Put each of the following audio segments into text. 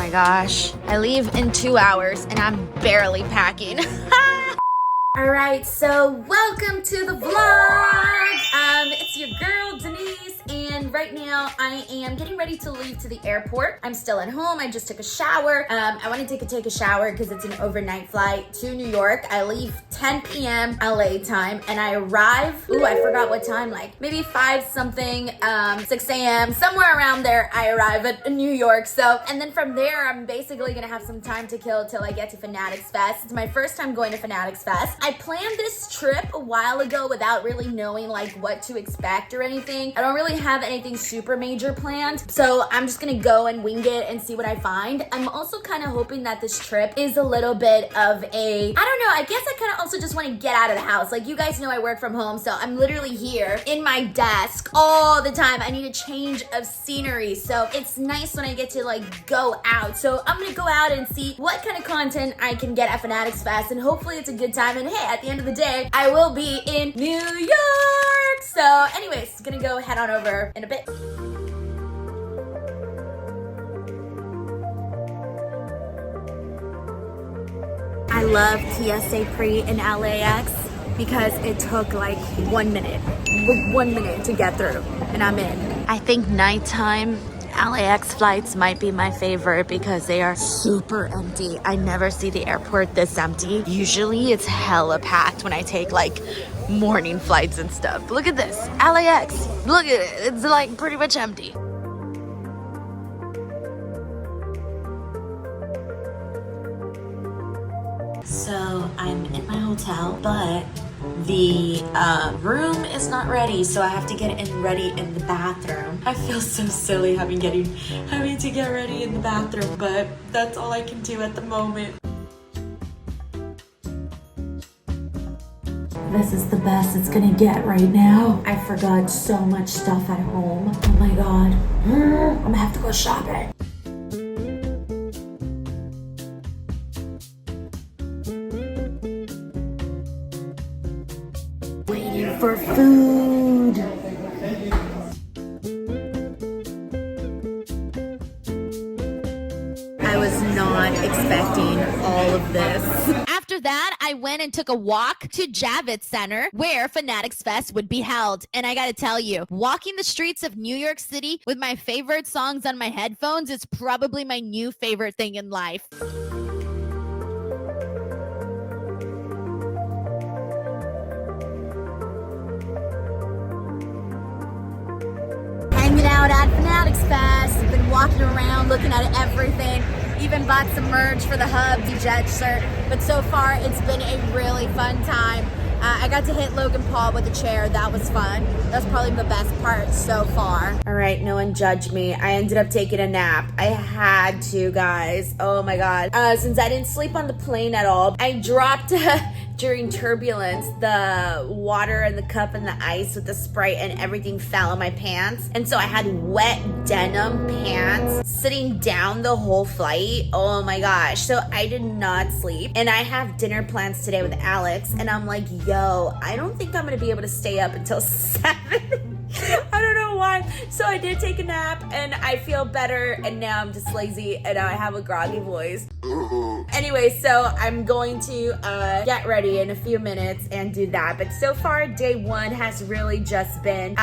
my gosh. I leave in 2 hours and I'm barely packing. All right, so welcome to the vlog. It's your girl, Denise, and right now I am getting ready to leave to the airport. I'm still at home. I just took a shower. I want to take a shower because it's an overnight flight to New York. I leave 10 p.m. LA time, and I arrive, I forgot what time, like maybe 5 something, 6 a.m., somewhere around there, I arrive at New York. So, and then from there, I'm basically gonna have some time to kill till I get to Fanatics Fest. It's my first time going to Fanatics Fest. I planned this trip a while ago without really knowing like what to expect or anything. I don't really have anything super major planned, so I'm just gonna go and wing it and see what I find. I'm also kind of hoping that this trip is a little bit of a, I don't know, I guess I kind of also just want to get out of the house. Like, you guys know I work from home, so I'm literally here in my desk all the time. I need a change of scenery, so it's nice when I get to like go out. So I'm gonna go out and see what kind of content I can get at Fanatics Fest, and hopefully it's a good time. And hey, at the end of the day, I will be in New York. So anyways, gonna go head on over in a bit. I love TSA pre in LAX because it took like 1 minute. 1 minute to get through and I'm in. I think nighttime LAX flights might be my favorite because they are super empty. I never see the airport this empty. Usually it's hella packed when I take like morning flights and stuff. Look at this, LAX. Look at it, it's like pretty much empty. So I'm in my hotel, but the room is not ready, so I have to get it ready in the bathroom. I feel so silly having to get ready in the bathroom, but that's all I can do at the moment. This is the best it's gonna get right now. I forgot so much stuff at home. Oh my god. I'm gonna have to go shopping. Waiting for food. I was not expecting all of this. After that, I went and took a walk to Javits Center where Fanatics Fest would be held. And I gotta tell you, walking the streets of New York City with my favorite songs on my headphones is probably my new favorite thing in life. Hanging out at Fanatics Fest. I've been walking around looking at everything. Even bought some merch for the Hub DJ shirt. But so far, it's been a really fun time. I got to hit Logan Paul with a chair. That was fun. That's probably the best part so far. All right, no one judged me. I ended up taking a nap. I had to, guys. Oh my God. Since I didn't sleep on the plane at all, I dropped during turbulence the water and the cup and the ice with the Sprite, and everything fell in my pants. And so I had wet denim pants sitting down the whole flight. Oh my gosh. So I did not sleep. And I have dinner plans today with Alex, and I'm like, yo, I don't think I'm gonna be able to stay up until 7. I don't know why. So I did take a nap and I feel better, and now I'm just lazy and I have a groggy voice. Anyway, so I'm going to get ready in a few minutes and do that. But so far, day one has really just been,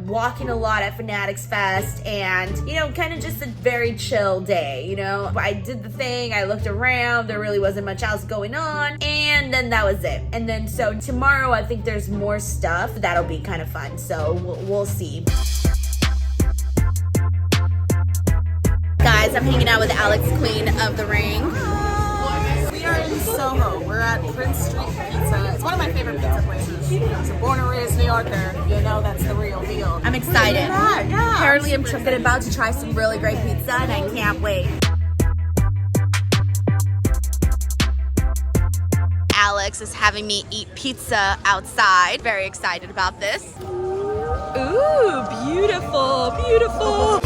walking a lot at Fanatics Fest, and, kind of just a very chill day, I did the thing, I looked around, there really wasn't much else going on, and then that was it. And then so tomorrow, I think there's more stuff that'll be kind of fun, so we'll see. Guys, I'm hanging out with Alex, Queen of the Ring. We are in Soho. We're at Prince Street Pizza. It's one of my favorite pizza places. As a born and raised New Yorker, you know that's the real deal. I'm excited. Yeah. Apparently I'm about to try some really great pizza, and I can't wait. Alex is having me eat pizza outside. Very excited about this. Ooh, beautiful, beautiful.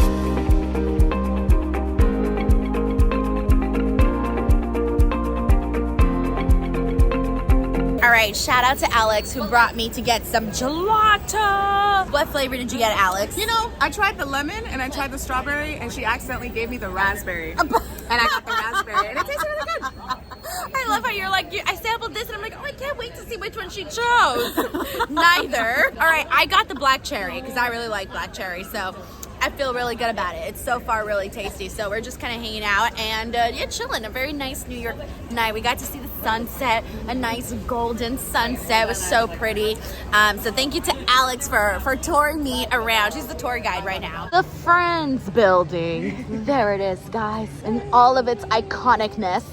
All right, shout out to Alex who brought me to get some gelato. What flavor did you get, Alex? You know, I tried the lemon and I tried the strawberry, and she accidentally gave me the raspberry. And I got the raspberry, and it tasted really good. I love how you're like, I sampled this and I'm like, oh, I can't wait to see which one she chose. Neither. All right, I got the black cherry because I really like black cherry, so I feel really good about it. It's so far really tasty. So we're just kind of hanging out and yeah, chilling. A very nice New York night. We got to see the sunset, a nice golden sunset. It was so pretty. So thank you to Alex for touring me around. She's the tour guide right now. The Friends building. There it is, guys, in all of its iconicness.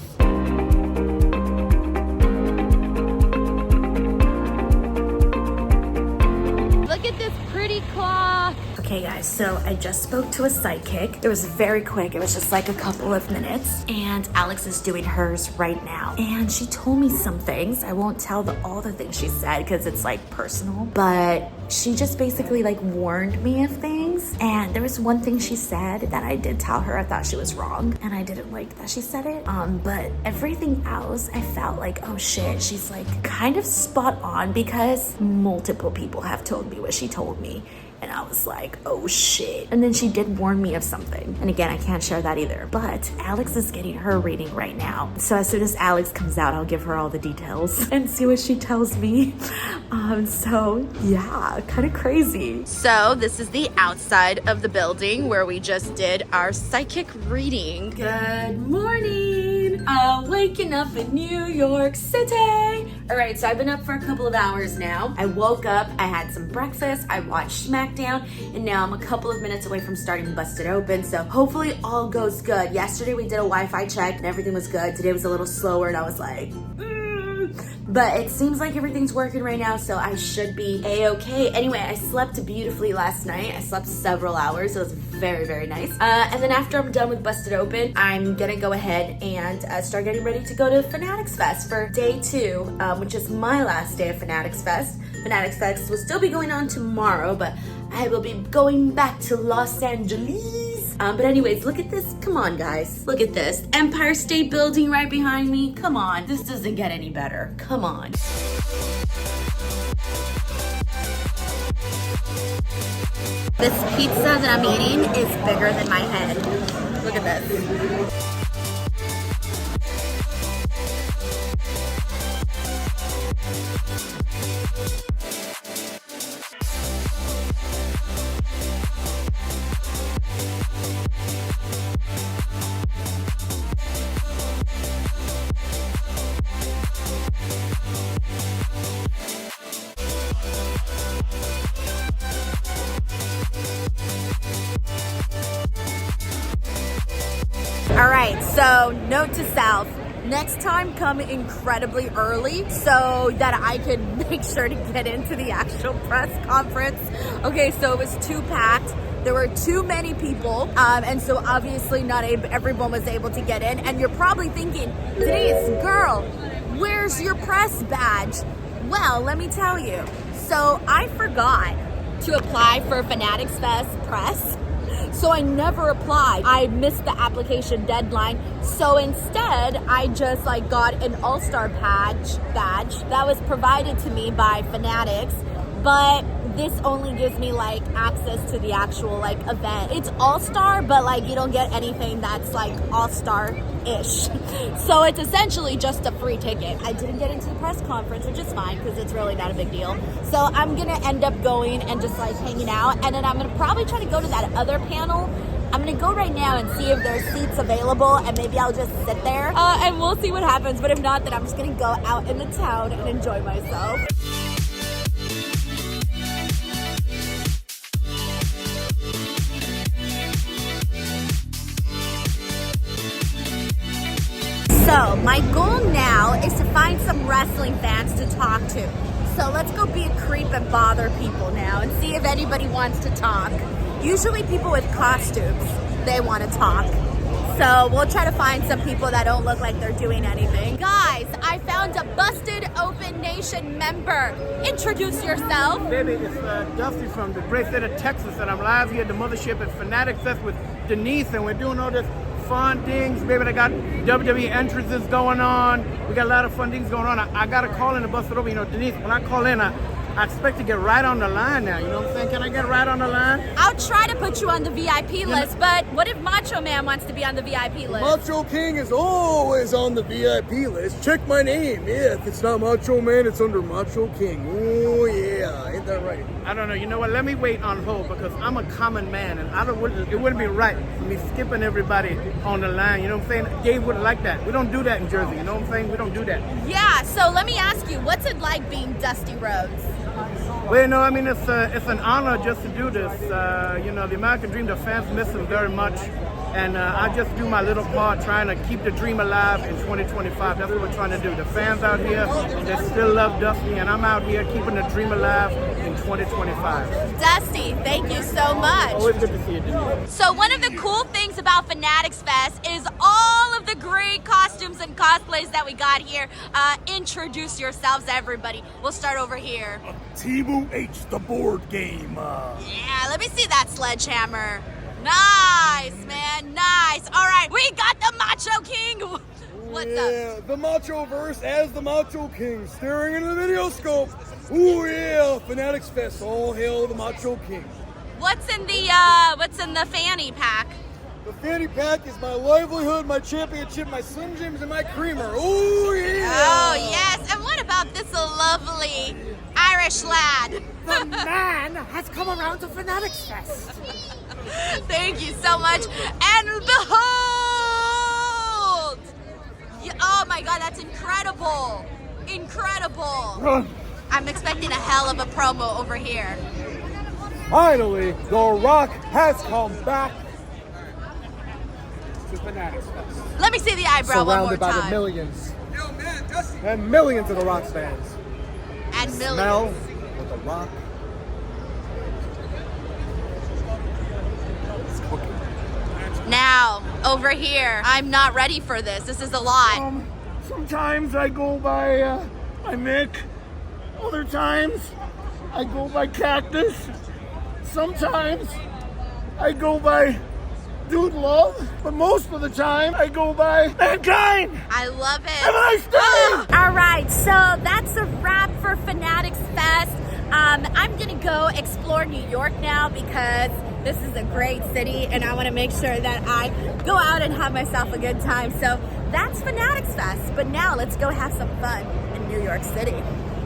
Look at this pretty clock. Okay guys, so I just spoke to a sidekick. It was very quick. It was just like a couple of minutes. And Alex is doing hers right now. And she told me some things. I won't tell all the things she said because it's like personal. But she just basically like warned me of things. And there was one thing she said that I did tell her I thought she was wrong. And I didn't like that she said it. But everything else, I felt like, oh shit, she's like kind of spot on because multiple people have told me what she told me. And I was like, oh shit. And then she did warn me of something. And again, I can't share that either. But Alex is getting her reading right now. So as soon as Alex comes out, I'll give her all the details and see what she tells me. So yeah, kind of crazy. So this is the outside of the building where we just did our psychic reading. Good morning. I'm waking up in New York City. All right, so I've been up for a couple of hours now. I woke up, I had some breakfast, I watched SmackDown, and now I'm a couple of minutes away from starting Busted Open, so hopefully all goes good. Yesterday we did a Wi-Fi check and everything was good. Today was a little slower and I was like, But it seems like everything's working right now, so I should be a-okay. Anyway, I slept beautifully last night. I slept several hours. It was very, very nice. And then after I'm done with Busted Open, I'm gonna go ahead and start getting ready to go to Fanatics Fest for day 2, which is my last day of Fanatics Fest. Fanatics Fest will still be going on tomorrow, but I will be going back to Los Angeles. But anyways, look at this. Come on, guys. Look at this. Empire State Building right behind me. Come on. This doesn't get any better. Come on. This pizza that I'm eating is bigger than my head. Look at this. All right, so note to self, next time come incredibly early so that I could make sure to get into the actual press conference. Okay, so it was too packed. There were too many people, and so obviously not everyone was able to get in. And you're probably thinking, Denise, girl, where's your press badge? Well, let me tell you. So I forgot to apply for Fanatics Fest press. So I never applied. I missed the application deadline. So instead, I just like got an all-star badge that was provided to me by Fanatics. But this only gives me like access to the actual like event. It's all-star, but like you don't get anything that's like all-star-ish. So it's essentially just a free ticket. I didn't get into the press conference, which is fine because it's really not a big deal. So I'm gonna end up going and just like hanging out, and then I'm gonna probably try to go to that other panel. I'm gonna go right now and see if there's seats available, and maybe I'll just sit there and we'll see what happens. But if not, then I'm just gonna go out in the town and enjoy myself. So my goal now is to find some wrestling fans to talk to. So let's go be a creep and bother people now and see if anybody wants to talk. Usually people with costumes, they want to talk. So we'll try to find some people that don't look like they're doing anything. Guys, I found a Busted Open Nation member. Introduce yourself. Baby, it's Dusty from the great state of Texas, and I'm live here at the mothership at Fanatics Fest with Denise, and we're doing all this fun things, baby. They got WWE entrances going on. We got a lot of fun things going on. I got to call in to bust it over. You know, Denise, when I call in, I expect to get right on the line now. You know what I'm saying? Can I get right on the line? I'll try to put you on the VIP list, but what if Macho Man wants to be on the VIP list? Macho King is always on the VIP list. Check my name. Yeah, if it's not Macho Man, it's under Macho King. Oh, yeah. Ain't that right? I don't know. You know what? Let me wait on hold because I'm a common man, and it wouldn't be right for me skipping everybody on the line. You know what I'm saying? Dave wouldn't like that. We don't do that in Jersey. You know what I'm saying? We don't do that. Yeah, so let me ask you, what's it like being Dusty Rhodes? Well, you know, I mean, it's an honor just to do this. You know, the American Dream, the fans miss him very much. And I just do my little part trying to keep the dream alive in 2025. That's what we're trying to do. The fans out here, they still love Dusty, and I'm out here keeping the dream alive in 2025. Dusty, thank you so much. Always good to see you, Denise. So one of the cool things about Fanatics Fest is all of the great costumes and cosplays that we got here. Introduce yourselves, everybody. We'll start over here. T-Boo H, the board game. Yeah, let me see that sledgehammer. Nice, man, nice. All right, we got the Macho King. What's up? The Macho Verse as the Macho King, staring into the video scope. Ooh yeah, Fanatics Fest, all hail the Macho King. What's in the fanny pack? The fanny pack is my livelihood, my championship, my Slim Jims, and my creamer. Ooh yeah. Oh yes, and what about this lovely Irish lad? The man has come around to Fanatics Fest. Thank you so much. And behold! Oh my God, that's incredible. Incredible. I'm expecting a hell of a promo over here. Finally, The Rock has come back to Fanatics Fest. Let me see the eyebrow one more Surrounded by the time. millions. And millions of The Rock's fans. And Smell millions. what The Rock is cooking. Now, over here, I'm not ready for this. This is a lot. Sometimes I go by Mick. Other times I go by Cactus. Sometimes I go by Dude Love. But most of the time I go by Mankind. I love it. Have a nice day. All right, so that's a wrap for Fanatics Fest. I'm gonna go explore New York now because this is a great city and I wanna make sure that I go out and have myself a good time. So that's Fanatics Fest, but now let's go have some fun in New York City.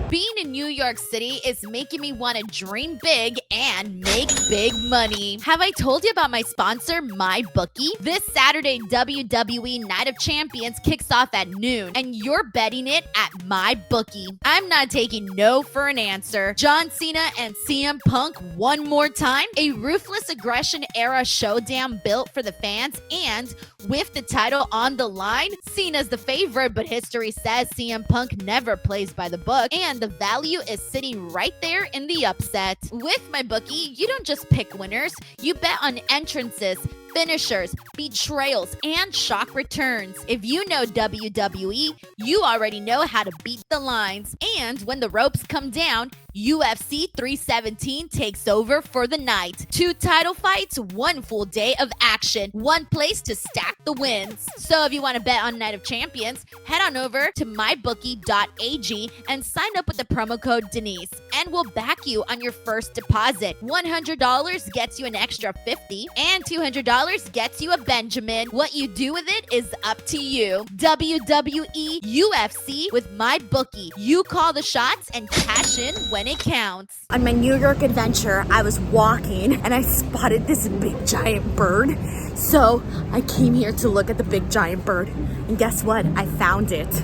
Being in New York City is making me want to dream big and make big money. Have I told you about my sponsor, MyBookie? This Saturday, WWE Night of Champions kicks off at noon, and you're betting it at MyBookie. I'm not taking no for an answer. John Cena and CM Punk one more time? A ruthless aggression era showdown built for the fans, and with the title on the line, Cena's the favorite, but history says CM Punk never plays by the book, and the value is sitting right there in the upset. With MyBookie, you don't just pick winners, you bet on entrances, finishers, betrayals, and shock returns. If you know WWE, you already know how to beat the lines. And when the ropes come down, UFC 317 takes over for the night. 2 title fights, 1 full day of action, 1 place to stack the wins. So if you want to bet on Night of Champions, head on over to mybookie.ag and sign up with the promo code Denise, and we'll back you on your first deposit. $100 gets you an extra $50, and $200 gets you a Benjamin. What you do with it is up to you. WWE, UFC with MyBookie. You call the shots and cash in when it counts. On my New York adventure, I was walking and I spotted this big giant bird. So I came here to look at the big giant bird. And guess what? I found it.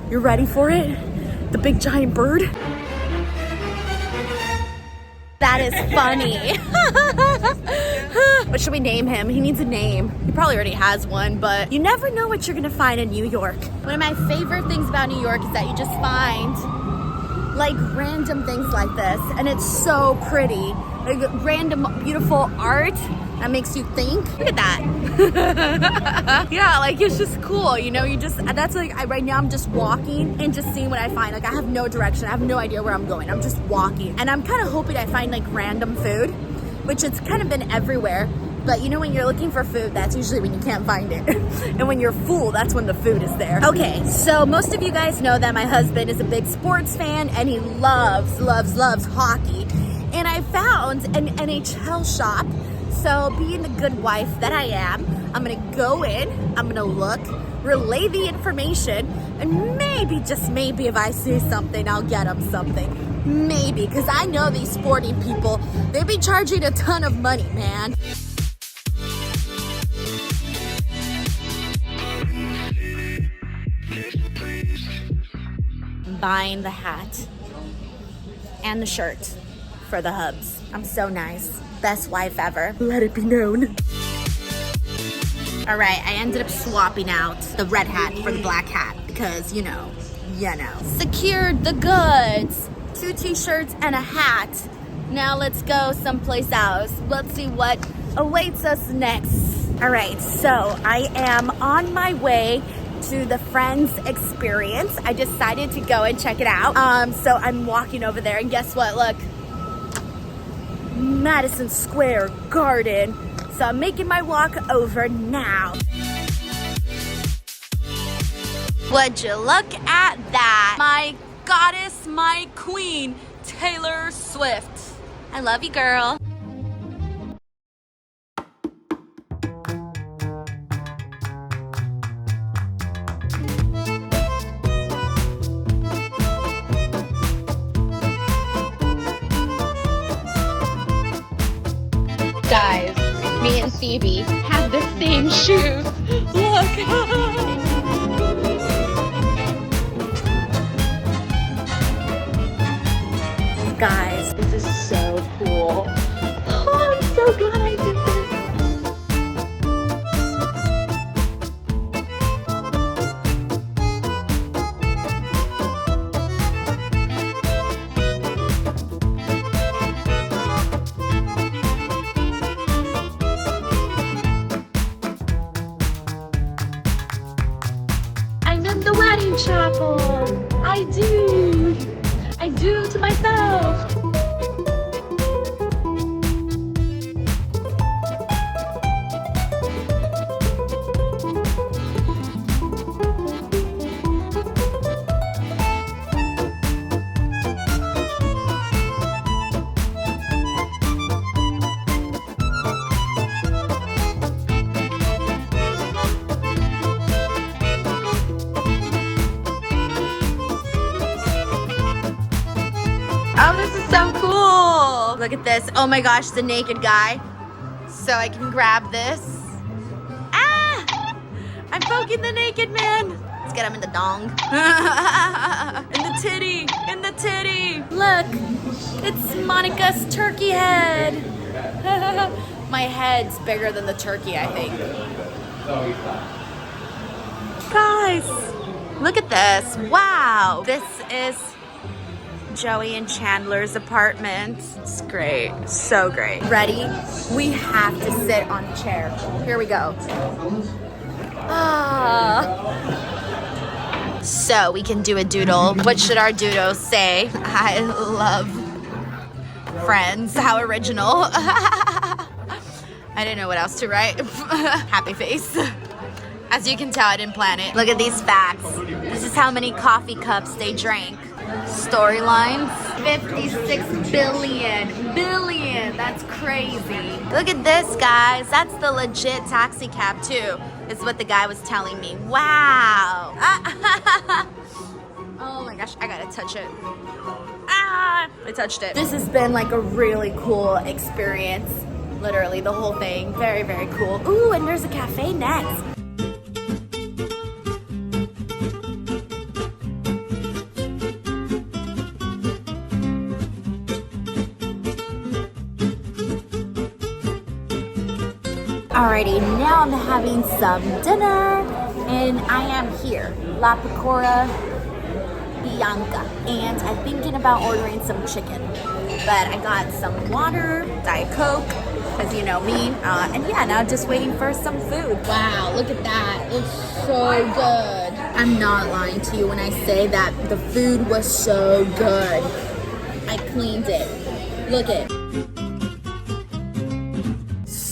You ready for it? The big giant bird? That is funny. What should we name him? He needs a name. He probably already has one, but you never know what you're gonna find in New York. One of my favorite things about New York is that you just find like random things like this, and it's so pretty. Like random, beautiful art that makes you think. Look at that. Yeah, like it's just cool, you know, that's like, right now I'm just walking and just seeing what I find. Like I have no direction, I have no idea where I'm going. I'm just walking. And I'm kind of hoping I find like random food, which it's kind of been everywhere. But you know, when you're looking for food, that's usually when you can't find it. And when you're full, that's when the food is there. Okay, so most of you guys know that my husband is a big sports fan and he loves hockey. And I found an NHL shop. So being the good wife that I am, I'm gonna go in, I'm gonna look, relay the information, and maybe, just maybe, if I see something, I'll get them something. Maybe, because I know these sporting people, they be charging a ton of money, man. I'm buying the hat and the shirt for the hubs. I'm so nice. Best wife ever. Let it be known. All right, I ended up swapping out the red hat for the black hat because, you know. Secured the goods. 2 t-shirts and a hat. Now let's go someplace else. Let's see what awaits us next. All right, so I am on my way to the Friends Experience. I decided to go and check it out. So I'm walking over there and guess what? Look, Madison Square Garden. So I'm making my walk over now. Would you look at that? My goddess, my queen, Taylor Swift. I love you, girl. Guys, me and Phoebe have the same shoes. Look. Guys, This is so cool. Oh, I'm so glad I did this. I'm in the wedding chapel. I do to myself. oh, this is so cool. Look at this. Oh my gosh, the naked guy. So I can grab this. Ah! I'm poking the naked man. Let's get him in the dong. In the titty. In the titty. Look, it's Monica's turkey head. My head's bigger than the turkey, I think. Guys, look at this. Wow. This is Joey and Chandler's apartment. It's great. So great. Ready? We have to sit on a chair. Here we go. So we can do a doodle. What should our doodle say? I love Friends. How original. I didn't know what else to write. Happy face. As you can tell, I didn't plan it. Look at these facts. This is how many coffee cups they drank. Storylines. 56 billion. That's crazy. Look at this, guys. That's the legit taxi cab, too. Is what the guy was telling me. Wow. Oh my gosh, I gotta touch it. I touched it. This has been like a really cool experience. Literally, the whole thing. Very, very cool. Ooh, and there's a cafe next. Alrighty, now I'm having some dinner, and I am here, La Pecora Bianca, and I'm thinking about ordering some chicken, but I got some water, Diet Coke, because you know me, and yeah, now just waiting for some food. Wow, look at that, it's so good. I'm not lying to you when I say that the food was so good. I cleaned it. Look it.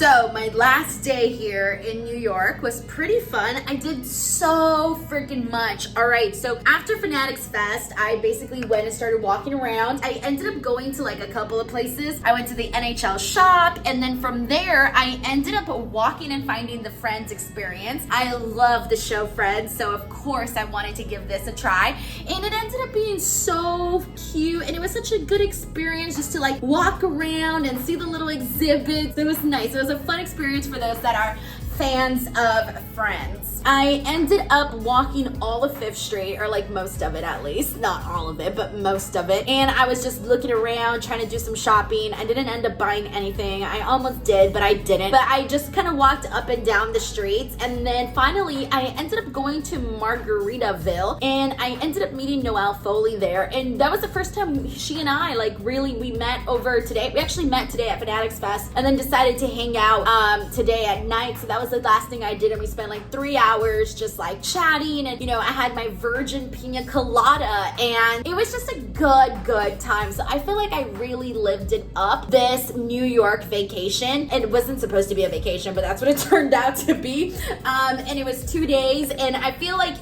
So my last day here in New York was pretty fun. I did so freaking much. All right, so after Fanatics Fest, I basically went and started walking around. I ended up going to like a couple of places. I went to the NHL shop, and then from there, I ended up walking and finding the Friends experience. I love the show Friends, so of course I wanted to give this a try, and it ended up being so cute, and it was such a good experience just to like walk around and see the little exhibits. It was nice. It was a fun experience for those that are fans of Friends. I ended up walking all of 5th Street, or like most of it at least, not all of it, but most of it. And I was just looking around, trying to do some shopping. I didn't end up buying anything. I almost did, but I didn't. But I just kind of walked up and down the streets. And then finally, I ended up going to Margaritaville, and I ended up meeting Noelle Foley there. And that was the first time she and I we met over today. We actually met today at Fanatics Fest, and then decided to hang out today at night. So that was the last thing I did, and we spent like 3 hours just like chatting, and I had my virgin pina colada, and it was just a good time. So I feel like I really lived it up this New York vacation. It wasn't supposed to be a vacation, but that's what it turned out to be. And it was 2 days, and I feel like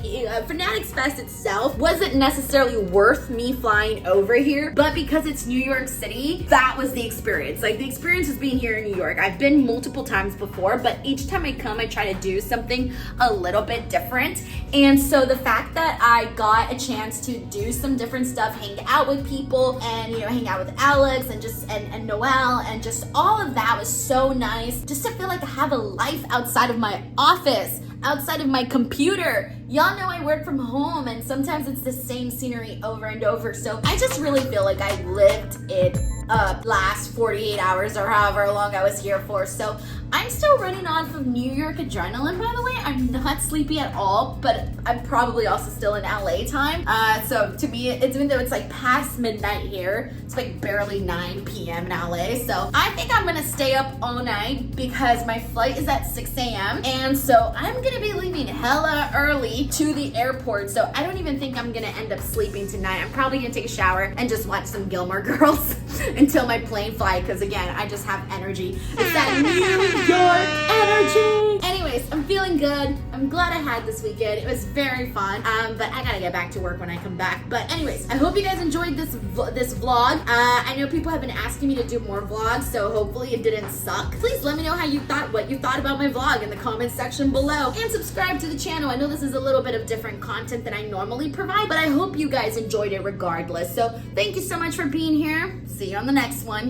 Fanatics Fest itself wasn't necessarily worth me flying over here, but because it's New York City, that was the experience. Like, the experience was being here in New York. I've been multiple times before, but each time I come, I try to do something a little bit different. And so the fact that I got a chance to do some different stuff, hang out with people, and hang out with Alex and Noelle, and just all of that was so nice. Just to feel like I have a life outside of my office, outside of my computer. Y'all know I work from home, and sometimes it's the same scenery over and over. So I just really feel like I lived it up last 48 hours or however long I was here for. So I'm still running off of New York adrenaline, by the way. I'm not sleepy at all, but I'm probably also still in LA time. So to me, even though it's like past midnight here, it's like barely 9 p.m. in LA. So I think I'm gonna stay up all night because my flight is at 6 a.m. And so I'm gonna be leaving hella early to the airport. So I don't even think I'm gonna end up sleeping tonight. I'm probably gonna take a shower and just watch some Gilmore Girls until my plane flight, because again, I just have energy. It's that New York energy. Anyways, I'm feeling good. I'm glad I had this weekend. It was very fun. But I gotta get back to work when I come back. But anyways, I hope you guys enjoyed this vlog. I know people have been asking me to do more vlogs, so hopefully it didn't suck. Please let me know what you thought about my vlog in the comment section below, and subscribe to the channel. I know this is a little bit of different content than I normally provide, but I hope you guys enjoyed it regardless. So thank you so much for being here. See you on the next one.